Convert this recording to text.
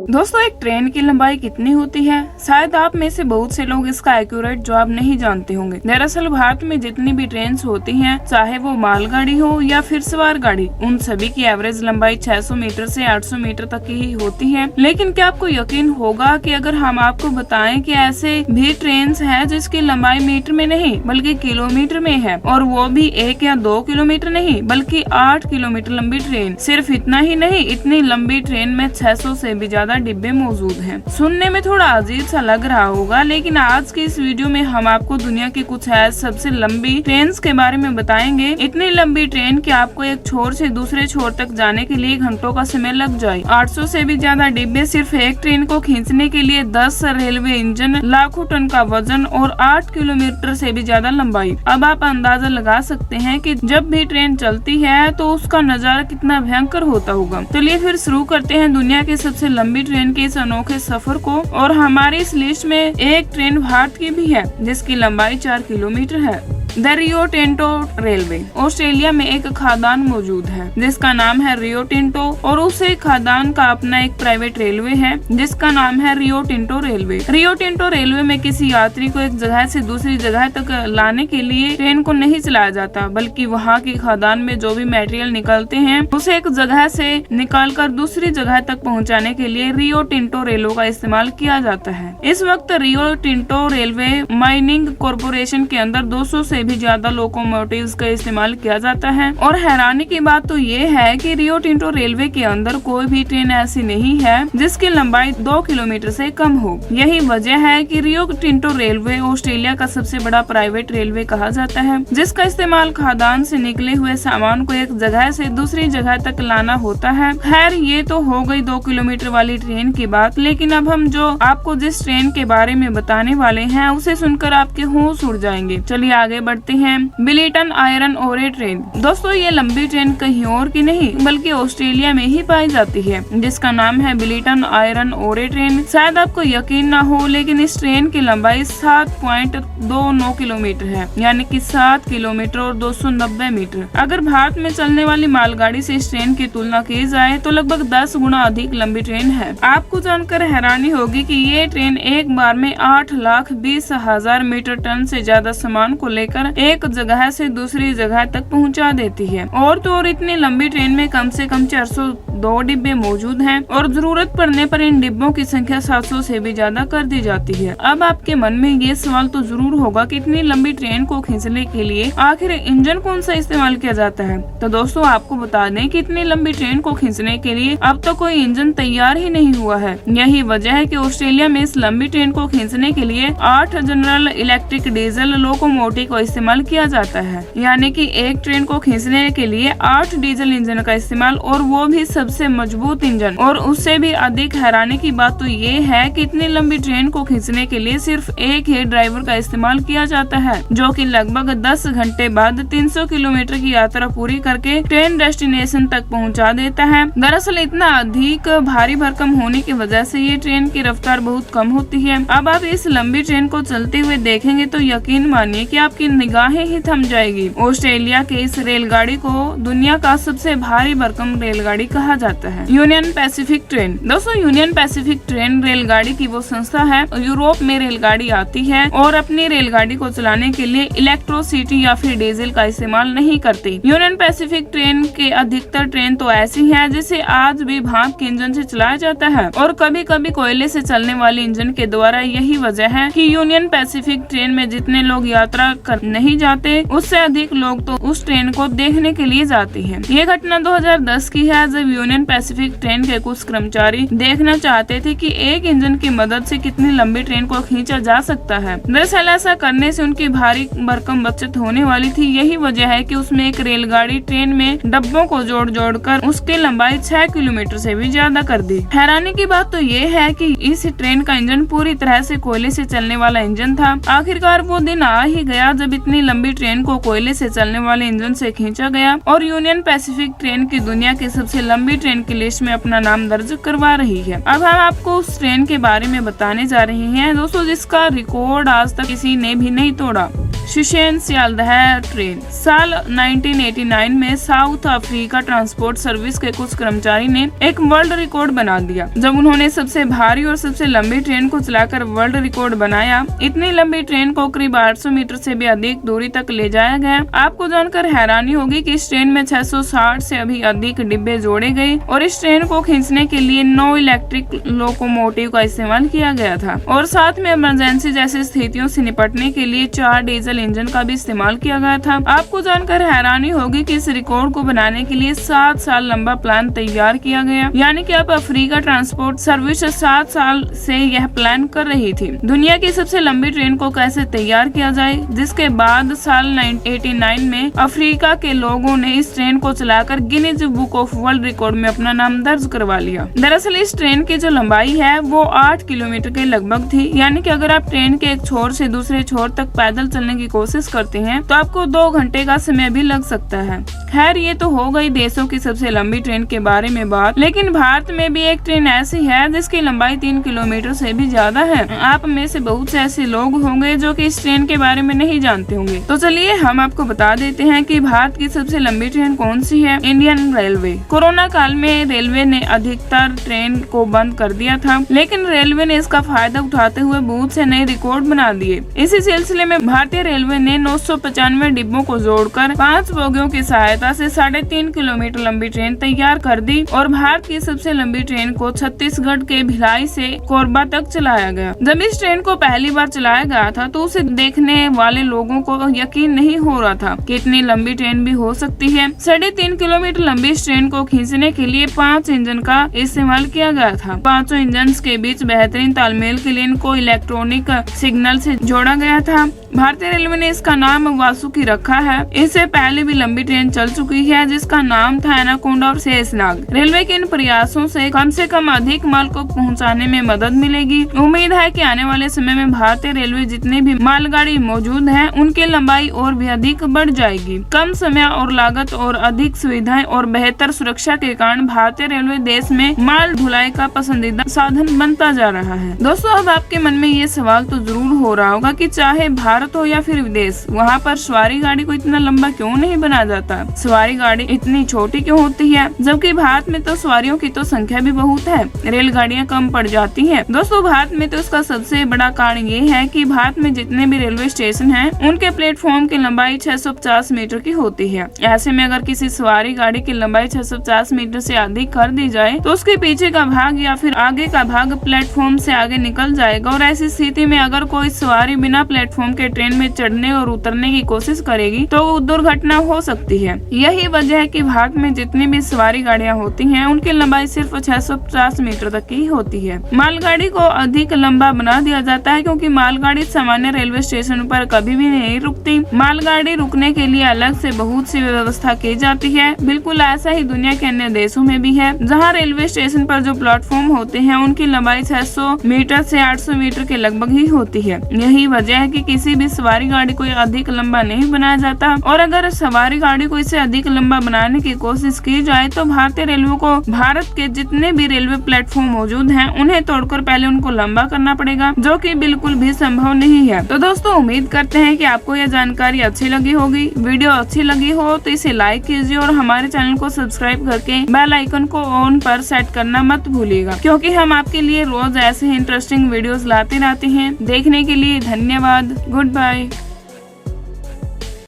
दोस्तों, एक ट्रेन की लंबाई कितनी होती है? शायद आप में से बहुत से लोग इसका एक्यूरेट जवाब नहीं जानते होंगे। दरअसल भारत में जितनी भी ट्रेन होती हैं, चाहे वो मालगाड़ी हो या फिर सवार गाड़ी, उन सभी की एवरेज लंबाई 600 मीटर से 800 मीटर तक की ही होती है। लेकिन क्या आपको यकीन होगा कि अगर हम आपको बताएं कि ऐसे भी ट्रेन है जिसकी लंबाई मीटर में नहीं बल्कि किलोमीटर में है, और वो भी 1 या 2 किलोमीटर नहीं बल्कि 8 किलोमीटर लंबी ट्रेन। सिर्फ इतना ही नहीं, इतनी लंबी ट्रेन में 600 से भी ज्यादा डिब्बे मौजूद हैं। सुनने में थोड़ा अजीब सा लग रहा होगा, लेकिन आज की इस वीडियो में हम आपको दुनिया की कुछ सबसे लंबी ट्रेन के बारे में बताएंगे। इतनी लंबी ट्रेन कि आपको एक छोर से दूसरे छोर तक जाने के लिए घंटों का समय लग जाए। 800 से भी ज्यादा डिब्बे सिर्फ एक ट्रेन को खींचने के लिए, 10 रेलवे इंजन, लाखों टन का वजन और 8 किलोमीटर से भी ज्यादा लंबाई। अब आप अंदाजा लगा सकते हैं कि जब भी ट्रेन चलती है तो उसका नजारा कितना भयंकर होता होगा। चलिए फिर शुरू करते हैं दुनिया की सबसे लंबी ट्रेन के इस अनोखे सफर को। और हमारी इस लिस्ट में एक ट्रेन भारत की भी है जिसकी लंबाई 4 किलोमीटर है। The Rio Tinto railway. Australia में एक खादान मौजूद है जिसका नाम है रियो टिंटो, और उसे खादान का अपना एक प्राइवेट रेलवे है जिसका नाम है Rio Tinto railway. Rio Tinto railway में किसी यात्री को एक जगह से दूसरी जगह तक लाने के लिए ट्रेन को नहीं चलाया जाता, बल्कि वहाँ की खादान में जो भी मटेरियल निकलते हैं उसे एक जगह से निकालकर दूसरी जगह तक पहुँचाने के लिए रियो टिंटो रेलों का इस्तेमाल किया जाता है। इस वक्त Rio Tinto railway mining corporation के अंदर 200 से भी ज्यादा लोकोमोटिव्स का इस्तेमाल किया जाता है। और हैरानी की बात तो ये है कि रियो टिंटो रेलवे के अंदर कोई भी ट्रेन ऐसी नहीं है जिसकी लंबाई 2 किलोमीटर से कम हो। यही वजह है कि रियो टिंटो रेलवे ऑस्ट्रेलिया का सबसे बड़ा प्राइवेट रेलवे कहा जाता है, जिसका इस्तेमाल खादान से निकले हुए सामान को एक जगह से दूसरी जगह तक लाना होता है। खैर, ये तो हो गई 2 किलोमीटर वाली ट्रेन की बात, लेकिन अब हम जो आपको जिस ट्रेन के बारे में बताने वाले हैं उसे सुनकर आपके होश उड़ जाएंगे। चलिए आगे बढ़ते हैं। बिलिटन आयरन ओरे ट्रेन। दोस्तों, ये लंबी ट्रेन कहीं और की नहीं बल्कि ऑस्ट्रेलिया में ही पाई जाती है, जिसका नाम है बिलिटन आयरन ओरे ट्रेन। शायद आपको यकीन ना हो, लेकिन इस ट्रेन की लंबाई 7.29 किलोमीटर है, यानी कि 7 किलोमीटर और 290 मीटर। अगर भारत में चलने वाली मालगाड़ी से इस ट्रेन की तुलना की जाए तो लगभग 10 गुना अधिक लंबी ट्रेन है। आपको जानकर हैरानी होगी कि ये ट्रेन एक बार में 8,20,000 मीटर टन से ज्यादा सामान को लेकर एक जगह से दूसरी जगह तक पहुंचा देती है। और तो और इतनी लंबी ट्रेन में कम से कम 402 डिब्बे मौजूद हैं, और जरूरत पड़ने पर इन डिब्बों की संख्या 700 से भी ज्यादा कर दी जाती है। अब आपके मन में ये सवाल तो जरूर होगा कि इतनी लंबी ट्रेन को खींचने के लिए आखिर इंजन कौन सा इस्तेमाल किया जाता है। तो दोस्तों, आपको बता दें कि इतनी लंबी ट्रेन को खींचने के लिए अब तक कोई इंजन तैयार ही नहीं हुआ है। यही वजह है कि ऑस्ट्रेलिया में इस लंबी ट्रेन को खींचने के लिए 8 जनरल इलेक्ट्रिक डीजल लोकोमोटिव का इस्तेमाल किया जाता है, यानी कि एक ट्रेन को खींचने के लिए 8 डीजल इंजन का इस्तेमाल, और वो भी सबसे मजबूत इंजन। और उससे भी अधिक हैरानी की बात तो ये है कि इतनी लंबी ट्रेन को खींचने के लिए सिर्फ एक ही ड्राइवर का इस्तेमाल किया जाता है, जो कि लगभग 10 घंटे बाद 300 किलोमीटर की यात्रा पूरी करके ट्रेन डेस्टिनेशन तक पहुंचा देता है। दरअसल इतना अधिक भारी भरकम होने की वजह से ये ट्रेन की रफ्तार बहुत कम होती है। अब आप इस लंबी ट्रेन को चलते हुए देखेंगे तो यकीन मानिए कि आपकी निगाहें ही थम जाएगी। ऑस्ट्रेलिया के इस रेलगाड़ी को दुनिया का सबसे भारी भरकम रेलगाड़ी कहा जाता है। Union Pacific train. दोस्तों, यूनियन पैसिफिक ट्रेन रेलगाड़ी की वो संस्था है। यूरोप में रेलगाड़ी आती है और अपनी रेलगाड़ी को चलाने के लिए इलेक्ट्रिसिटी या फिर डीजल का इस्तेमाल नहीं करती। यूनियन पैसिफिक ट्रेन के अधिकतर ट्रेन तो ऐसी है जिसे आज भी भाप के इंजन से चलाया जाता है, और कभी कभी कोयले से चलने वाले इंजन के द्वारा। यही वजह है कि यूनियन पैसिफिक ट्रेन में जितने लोग यात्रा कर नहीं जाते, उससे अधिक लोग तो उस ट्रेन को देखने के लिए जाते हैं। ये घटना 2010 की है, जब यूनियन पैसिफिक ट्रेन के कुछ कर्मचारी देखना चाहते थे कि एक इंजन की मदद से कितनी लंबी ट्रेन को खींचा जा सकता है। दरअसल ऐसा करने से उनकी भारी भरकम बचत होने वाली थी। यही वजह है कि उसमें एक रेलगाड़ी ट्रेन में डब्बों को जोड़ जोड़कर उसकी लंबाई 6 किलोमीटर से भी ज्यादा कर दी। हैरानी की बात तो ये है कि इस ट्रेन का इंजन पूरी तरह से कोयले से चलने वाला इंजन था। आखिरकार वो दिन आ ही गया जब इतनी लंबी ट्रेन को कोयले से चलने वाले इंजन से खींचा गया, और यूनियन पैसिफिक ट्रेन की दुनिया की सबसे लंबी ट्रेन की लिस्ट में अपना नाम दर्ज करवा रही है। अब हम आपको उस ट्रेन के बारे में बताने जा रहे हैं दोस्तों, जिसका रिकॉर्ड आज तक किसी ने भी नहीं तोड़ा। शिशेन सियालदह ट्रेन। साल 1989 में साउथ अफ्रीका ट्रांसपोर्ट सर्विस के कुछ कर्मचारी ने एक वर्ल्ड रिकॉर्ड बना दिया जब उन्होंने सबसे भारी और सबसे लंबी ट्रेन को चलाकर वर्ल्ड रिकॉर्ड बनाया। इतनी लंबी ट्रेन को करीब 800 मीटर से भी अधिक दूरी तक ले जाया गया। आपको जानकर हैरानी होगी कि इस ट्रेन में 660 से अभी अधिक डिब्बे जोड़े गए और इस ट्रेन को खींचने के लिए 9 इलेक्ट्रिक लोकोमोटिव का इस्तेमाल किया गया था और साथ में इमरजेंसी जैसी स्थितियों से निपटने के लिए 4 डीजल इंजन का भी इस्तेमाल किया गया था। आपको जानकर हैरानी होगी कि इस रिकॉर्ड को बनाने के लिए 7 साल लंबा प्लान तैयार किया गया, यानी कि अब अफ्रीका ट्रांसपोर्ट सर्विस 7 साल से यह प्लान कर रही थी दुनिया की सबसे लंबी ट्रेन को कैसे तैयार किया जाए, जिसके बाद साल 1989 में अफ्रीका के लोगों ने इस ट्रेन को चलाकर Guinness book of world record में अपना नाम दर्ज करवा लिया। दरअसल इस ट्रेन की जो लंबाई है वो 8 किलोमीटर के लगभग थी, यानी कि अगर आप ट्रेन के एक छोर से दूसरे छोर तक पैदल चलने की कोशिश करते हैं तो आपको 2 घंटे का समय भी लग सकता है। खैर ये तो हो गई देशों की सबसे लंबी ट्रेन के बारे में बात, लेकिन भारत में भी एक ट्रेन ऐसी है जिसकी लंबाई 3 किलोमीटर से भी ज्यादा है। आप में से बहुत से ऐसे लोग होंगे जो कि इस ट्रेन के बारे में नहीं जानते होंगे, तो चलिए हम आपको बता देते हैं कि भारत की सबसे लंबी ट्रेन कौन सी है। Indian railway. कोरोना काल में रेलवे ने अधिकतर ट्रेन को बंद कर दिया था, लेकिन रेलवे ने इसका फायदा उठाते हुए बहुत से नए रिकॉर्ड बना दिए। इसी सिलसिले में भारतीय रेलवे ने 995 डिब्बों को जोड़कर 5 बोगियों की सहायता से 3.5 किलोमीटर लंबी ट्रेन तैयार कर दी और भारत की सबसे लंबी ट्रेन को छत्तीसगढ़ के भिलाई से कोरबा तक चलाया गया। जब इस ट्रेन को पहली बार चलाया गया था तो उसे देखने वाले लोगों को यकीन नहीं हो रहा था कि इतनी लंबी ट्रेन भी हो सकती है। 3.5 किलोमीटर लंबी इस ट्रेन को खींचने के लिए 5 इंजन का इस्तेमाल किया गया था। 5 इंजन के बीच बेहतरीन तालमेल के लिए इनको इलेक्ट्रॉनिक सिग्नल से जोड़ा गया था। भारतीय रेलवे ने इसका नाम वासुकी रखा है। इससे पहले भी लंबी ट्रेन चल चुकी है जिसका नाम था एनाकोंडा और शेषनाग। रेलवे के इन प्रयासों से कम अधिक माल को पहुंचाने में मदद मिलेगी। उम्मीद है कि आने वाले समय में भारतीय रेलवे जितनी भी मालगाड़ी मौजूद है उनकी लंबाई और भी अधिक बढ़ जाएगी। कम समय और लागत और अधिक सुविधाएं और बेहतर सुरक्षा के कारण भारतीय रेलवे देश में माल ढुलाई का पसंदीदा साधन बनता जा रहा है। दोस्तों अब आपके मन में ये सवाल तो जरूर हो रहा होगा कि चाहे भारत हो या फिर विदेश, वहाँ पर सवारी गाड़ी को इतना लंबा क्यों नहीं बना जाता? सवारी गाड़ी इतनी छोटी क्यों होती है, जबकि भारत में तो सवारियों की तो संख्या भी बहुत है, रेलगाड़ियाँ कम पड़ जाती हैं। दोस्तों भारत में तो इसका सबसे बड़ा कारण ये है कि भारत में जितने भी रेलवे स्टेशन हैं, उनके प्लेटफॉर्म की लंबाई 650 मीटर की होती है। ऐसे में अगर किसी सवारी गाड़ी की लंबाई 650 मीटर से अधिक कर दी जाए तो उसके पीछे का भाग या फिर आगे का भाग प्लेटफॉर्म से आगे निकल जाएगा और ऐसी स्थिति में अगर कोई सवारी बिना प्लेटफॉर्म के ट्रेन में चढ़ने और उतरने की कोशिश करेगी तो दुर्घटना हो सकती है। यही वजह है कि भारत में जितनी भी सवारी गाड़ियाँ होती हैं उनकी लंबाई सिर्फ 650 मीटर तक की होती है। मालगाड़ी को अधिक लंबा बना दिया जाता है क्योंकि मालगाड़ी सामान्य रेलवे स्टेशन पर कभी भी नहीं रुकती। मालगाड़ी रुकने के लिए अलग से बहुत सी व्यवस्था की जाती है। बिल्कुल ऐसा ही दुनिया के अन्य देशों में भी है, जहाँ रेलवे स्टेशन पर जो प्लेटफॉर्म होते हैं उनकी लंबाई 600 मीटर से 800 मीटर के लगभग ही होती है। यही वजह है कि किसी भी सवारी गाड़ी को अधिक लंबा नहीं बनाया जाता और अगर सवारी गाड़ी को इसे अधिक लंबा बनाने की कोशिश की जाए तो भारतीय रेलवे को भारत के जितने भी रेलवे प्लेटफॉर्म मौजूद हैं उन्हें तोड़कर पहले उनको लंबा करना पड़ेगा, जो कि बिल्कुल भी संभव नहीं है। तो दोस्तों उम्मीद करते हैं कि आपको यह जानकारी अच्छी लगी होगी। वीडियो अच्छी लगी हो तो इसे लाइक कीजिए और हमारे चैनल को सब्सक्राइब करके बेल आइकन को ऑन पर सेट करना मत भूलिएगा, क्योंकि हम आपके लिए रोज ऐसे इंटरेस्टिंग वीडियोस लाते रहते हैं। देखने के लिए धन्यवाद। Good bye.